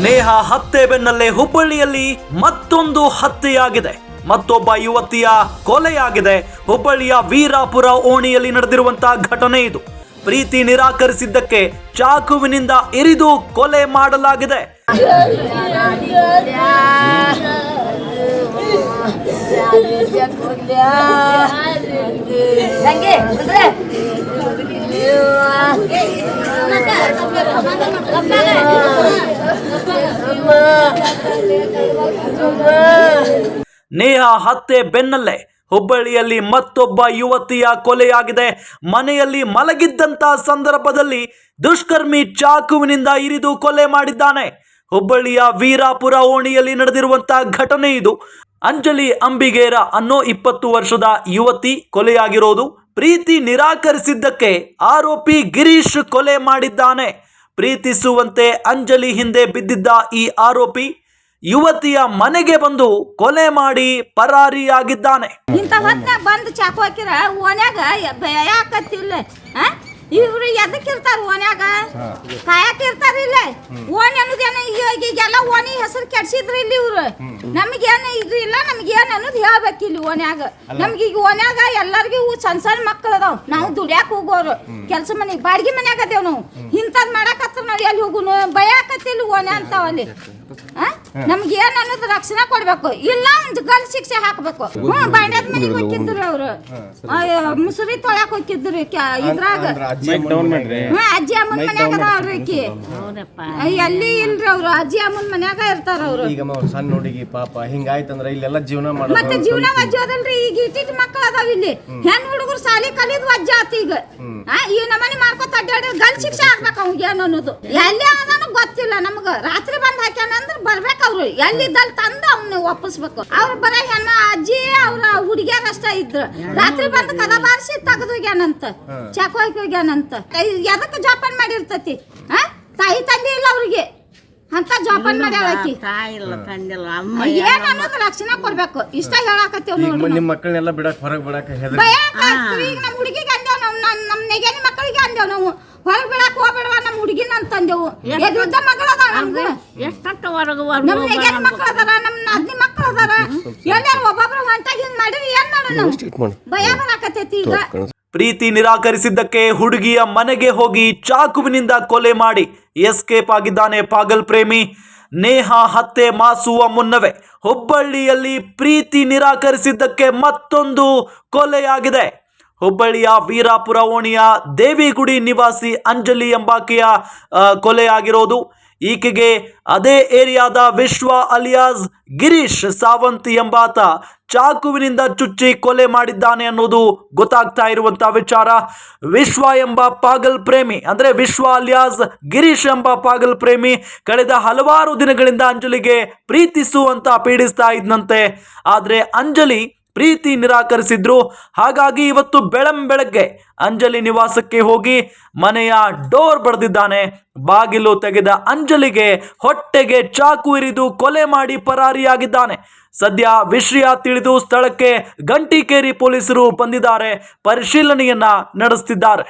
ನೇಹಾ ಹತ್ಯೆ ಬೆನ್ನಲ್ಲೇ ಹುಬ್ಬಳ್ಳಿಯಲ್ಲಿ ಮತ್ತೊಂದು ಹತ್ಯೆಯಾಗಿದೆ. ಮತ್ತೊಬ್ಬ ಯುವತಿಯ ಕೊಲೆಯಾಗಿದೆ. ಹುಬ್ಬಳ್ಳಿಯ ವೀರಾಪುರ ಓಣಿಯಲ್ಲಿ ನಡೆದಿರುವಂತಹ ಘಟನೆ ಇದು. ಪ್ರೀತಿ ನಿರಾಕರಿಸಿದ್ದಕ್ಕೆ ಚಾಕುವಿನಿಂದ ಇರಿದು ಕೊಲೆ ಮಾಡಲಾಗಿದೆ. ನೇಹಾ ಹತ್ಯೆ ಬೆನ್ನಲ್ಲೇ ಹುಬ್ಬಳ್ಳಿಯಲ್ಲಿ ಮತ್ತೊಬ್ಬ ಯುವತಿಯ ಕೊಲೆಯಾಗಿದೆ. ಮನೆಯಲ್ಲಿ ಮಲಗಿದ್ದಂತಹ ಸಂದರ್ಭದಲ್ಲಿ ದುಷ್ಕರ್ಮಿ ಚಾಕುವಿನಿಂದ ಇರಿದು ಕೊಲೆ ಮಾಡಿದ್ದಾನೆ. ಹುಬ್ಬಳ್ಳಿಯ ವೀರಾಪುರ ಓಣಿಯಲ್ಲಿ ನಡೆದಿರುವಂತಹ ಘಟನೆ ಇದು. ಅಂಜಲಿ ಅಂಬಿಗೇರ ಅನ್ನೋ 20 ವರ್ಷದ ಯುವತಿ ಕೊಲೆಯಾಗಿರೋದು. ಪ್ರೀತಿ ನಿರಾಕರಿಸಿದ್ದಕ್ಕೆ ಆರೋಪಿ ಗಿರೀಶ್ ಕೊಲೆ ಮಾಡಿದ್ದಾನೆ. ಪ್ರೀತಿಸುವಂತೆ ಅಂಜಲಿ ಹಿಂದೆ ಬಿದ್ದಿದ್ದ ಈ ಆರೋಪಿ ಯುವತಿಯ ಮನೆಗೆ ಬಂದು ಕೊಲೆ ಮಾಡಿ ಪರಾರಿಯಾಗಿದ್ದಾನೆ. ಇಂತ ಹೊತ್ತ ಬಂದು ಚಾಕು ಹಾಕಿರ ಓನ್ಯಾಗ ಯಾಕತ್ತಿಲ್ಲ. ಇವ್ರು ಎದಕ್ಕಿರ್ತಾರ ಓನ್ಯಾಗ ಕಾಯಕಿರ್ತಾರ. ಇಲ್ಲ ಓಣಿ ಅನ್ನೋದೇನ ಈಗೆಲ್ಲ ಓಣಿ ಹೆಸರು ಕೆಡ್ಸಿದ್ರು ಇಲ್ಲಿ ಇವ್ರು. ನಮಗೇನು ಇದು ಇಲ್ಲ, ನಮ್ಗೇನು ಅನ್ನೋದು ಹೇಳ್ಬೇಕು ಇಲ್ಲಿ ಓನ್ಯಾಗ. ನಮ್ಗೆ ಈಗ ಓನ್ಯಾಗ ಎಲ್ಲರಿಗೂ ಸಣ್ಣ ಸಣ್ಣ ಮಕ್ಕಳು ಅದಾವ. ನಾವು ದುಡ್ಯಾಕ ಹೋಗೋರು, ಕೆಲಸ ಮನೆ ಬಾಡಿಗೆ ಮನ್ಯಾಗ ಅದೇವ್ ನಾವು. ಇಂಥದ್ ಮಾಡಕತ್ರ ನೋಡಿ ಎಲ್ಲಿ ಹೋಗುನು ಭಯಾಕತ್ತಿಲ್ಲ ಓನ್ಯಾ ಅಂತಾವಲ್ಲಿ. ನಮ್ಗೆ ಏನ್ ಅನ್ನೋದು ರಕ್ಷಣೆ ಕೊಡ್ಬೇಕು, ಇಲ್ಲ ಒಂದು ಗಲ್ ಶಿಕ್ಷೆ ಹಾಕ್ಬೇಕು. ಬಾಂಡ್ಯದ ಮನೆಗೆ ಹೋಗಿದ್ರು ಅವ್ರು, ಮುಸುರಿ ತೊಳಕ್ ಹೋಗಿದ್ರು ಇದ್ರಾಗ. ಅಜ್ಜಿ ಅಮ್ಮನ ಮನ್ಯಾಗ ಅದಾವ್ರಿ ಆಕಿ. ಎಲ್ಲಿ ಇಲ್ರಿ ಅವ್ರು ಅಜ್ಜಿ ಅಮ್ಮನ ಮನ್ಯಾಗ ಇರ್ತಾರ ಅವ್ರು. ಈಗ ಸಣ್ಣ ಹುಡುಗಿ ಪಾಪ ಹಿಂಗಾಯ್ತಂದ್ರ ಇಲ್ಲೆಲ್ಲ ಜೀವನ ಮಾಡೋದು. ಮತ್ತೆ ಜೀವನ ವಜ್ಜ ಅದಲ್ರಿ. ಈಗ ಇಟ್ಟಿಟ್ಟು ಮಕ್ಕಳು ಅದಾವ ಇಲ್ಲಿ. ಹೆಣ್ ಹುಡುಗರು ಸಾಲಿ ಕಲಿದ್ ವಜ್ಜ ಆತ ಈಗ. ಈ ನಮ್ಮನೆ ಮಾಡ್ಕೊತ ಅಡ್ಡಾಡಿ ಗಲ್ ಶಿಕ್ಷೆ ಹಾಕ್ಬೇಕು ಅವ್ಗೆ ಏನು ಅನ್ನೋದು. ಎಲ್ಲಿ ಅದಾನು ಗೊತ್ತಿಲ್ಲ ನಮ್ಗ. ರಾತ್ರಿ ಬಂದ್ ಹಾಕ್ಯಾನ ಅಂದ್ರ ಬರ್ಬೇಕು ಅವ್ರು. ಎಲ್ಲಿದ್ದಲ್ಲಿ ತಂದು ಅವ್ನ ಒಪ್ಪಿಸ್ಬೇಕು. ಅವ್ರು ಬರ ಹೆಣ್ಣ ಅಜ್ಜಿ ಅವ್ರ ಹುಡುಗಿಯಾರ ಅಷ್ಟ ಇದ್ರು. ರಾತ್ರಿ ಬಂದ್ ಕದ ಬಾರಿಸಿ ತೆಗೆದು ಹೋಗ್ಯಾನಂತ, ಚಾಕು ಹಾಕಿ ಹೋಗ್ಯಾನಂತ. ಎದಕ್ಕೆ ಜೋಪಾನ ಮಾಡಿರ್ತತಿ? ತಾಯಿ ತಂದೆ ಇಲ್ಲ ಅವ್ರಿಗೆ, ಅಂತ ಜೋಪಾನ ಮಾಡ್ಯಾಳಕಿ. ಏನ್ ಅನ್ನೋದು ರಕ್ಷಣೆ ಕೊಡ್ಬೇಕು. ಇಷ್ಟ ಹೇಳಾಕತ್ತೇವ್ ನೋಡಿ. ನಿಮ್ ಮಕ್ಕಳನ್ನೆಲ್ಲ ಬಿಡಕ್ ಹೊರಗ್ ಬಿಡಕ್ ಈಗ ನಮ್ ಹುಡುಗಿಗೆ ಅಂದೇವ್ ನಾವು, ನಮ್ ನೆಗೆನಿ ಮಕ್ಕಳಿಗೆ ಅಂದೇವ್ ನಾವು ಹೊರಗ್ ಬಿಡಕ್ ಹೋಗ್ಬೇಡವ ನಮ್ ಹುಡುಗಿನ ಅಂತಂದೇವು. ಎದ್ದ ಮಗಳ ಅದಾವ ನಮ್ಗೆ. ನಮ್ ನೆಗೆನಿ ಮಕ್ಕಳು ಅದಾರ, ನಮ್ ನಾದ್ನಿ ಮಕ್ಕಳು ಅದಾರ. ಎಲ್ಲಾರು ಒಬ್ಬೊಬ್ರು ಹೊಂಟಾಗಿ ಹಿಂಗ್ ಮಾಡಿರಿ ಏನ್ ಮಾಡೋಣ? ಭಯ ಬರಾಕತ್ತೈತಿ ಈಗ. ಪ್ರೀತಿ ನಿರಾಕರಿಸಿದ್ದಕ್ಕೆ ಹುಡುಗಿಯ ಮನೆಗೆ ಹೋಗಿ ಚಾಕುವಿನಿಂದ ಕೊಲೆ ಮಾಡಿ ಎಸ್ಕೇಪ್ ಆಗಿದ್ದಾನೆ ಪಾಗಲ್ ಪ್ರೇಮಿ. ನೇಹಾ ಹತ್ಯೆ ಮಾಸುವ ಮುನ್ನವೇ ಹುಬ್ಬಳ್ಳಿಯಲ್ಲಿ ಪ್ರೀತಿ ನಿರಾಕರಿಸಿದ್ದಕ್ಕೆ ಮತ್ತೊಂದು ಕೊಲೆಯಾಗಿದೆ. ಹುಬ್ಬಳ್ಳಿಯ ವೀರಾಪುರ ಓಣಿಯ ದೇವಿಗುಡಿ ನಿವಾಸಿ ಅಂಜಲಿ ಎಂಬಾಕೆಯ ಕೊಲೆಯಾಗಿರೋದು. ಈಕೆಗೆ ಅದೇ ಏರಿಯಾದ ವಿಶ್ವ ಅಲಿಯಾಸ್ ಗಿರೀಶ್ ಸಾವಂತ್ ಎಂಬಾತ ಚಾಕುವಿನಿಂದ ಚುಚ್ಚಿ ಕೊಲೆ ಮಾಡಿದ್ದಾನೆ ಅನ್ನೋದು ಗೊತ್ತಾಗ್ತಾ ಇರುವಂತಹ ವಿಚಾರ. ವಿಶ್ವ ಎಂಬ ಪಾಗಲ್ ಪ್ರೇಮಿ, ಅಂದರೆ ವಿಶ್ವ ಅಲಿಯಾಸ್ ಗಿರೀಶ್ ಎಂಬ ಪಾಗಲ್ ಪ್ರೇಮಿ ಕಳೆದ ಹಲವಾರು ದಿನಗಳಿಂದ ಅಂಜಲಿಗೆ ಪ್ರೀತಿಸುವಂತ ಪೀಡಿಸ್ತಾ ಇದ್ನಂತೆ. ಆದರೆ ಅಂಜಲಿ ಪ್ರೀತಿ ನಿರಾಕರಿಸಿದ್ರು. ಹಾಗಾಗಿ ಇವತ್ತು ಬೆಳಗ್ಗೆ ಅಂಜಲಿ ನಿವಾಸಕ್ಕೆ ಹೋಗಿ ಮನೆಯ ಡೋರ್ ಬಡಿದಿದ್ದಾನೆ. ಬಾಗಿಲು ತೆಗೆದ ಅಂಜಲಿಗೆ ಹೊಟ್ಟೆಗೆ ಚಾಕು ಇರಿದು ಕೊಲೆ ಮಾಡಿ ಪರಾರಿಯಾಗಿದ್ದಾನೆ. ಸದ್ಯ ವಿಷಯ ತಿಳಿದು ಸ್ಥಳಕ್ಕೆ ಗಂಟಿಕೇರಿ ಪೊಲೀಸರು ಬಂದಿದ್ದಾರೆ, ಪರಿಶೀಲನೆಯನ್ನ ನಡೆಸುತ್ತಿದ್ದಾರೆ.